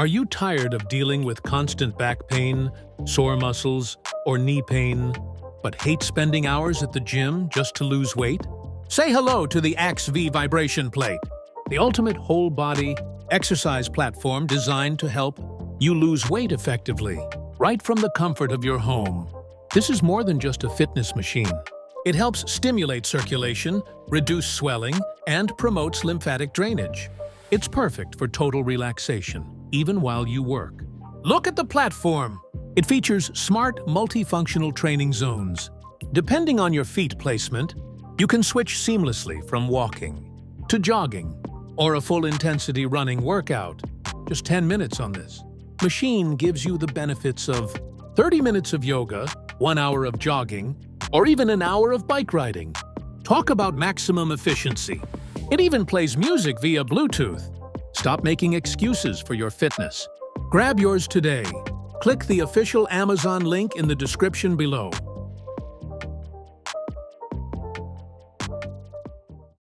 Are you tired of dealing with constant back pain, sore muscles, or knee pain, but hate spending hours at the gym just to lose weight? Say hello to the AXV Vibration Plate, the ultimate whole-body exercise platform designed to help you lose weight effectively, right from the comfort of your home. This is more than just a fitness machine. It helps stimulate circulation, reduce swelling, and promotes lymphatic drainage. It's perfect for total relaxation, even while you work. Look at the platform! It features smart, multifunctional training zones. Depending on your feet placement, you can switch seamlessly from walking to jogging or a full-intensity running workout. Just 10 minutes on this machine gives you the benefits of 30 minutes of yoga, 1 hour of jogging, or even an hour of bike riding. Talk about maximum efficiency. It even plays music via Bluetooth. Stop making excuses for your fitness. Grab yours today. Click the official Amazon link in the description below.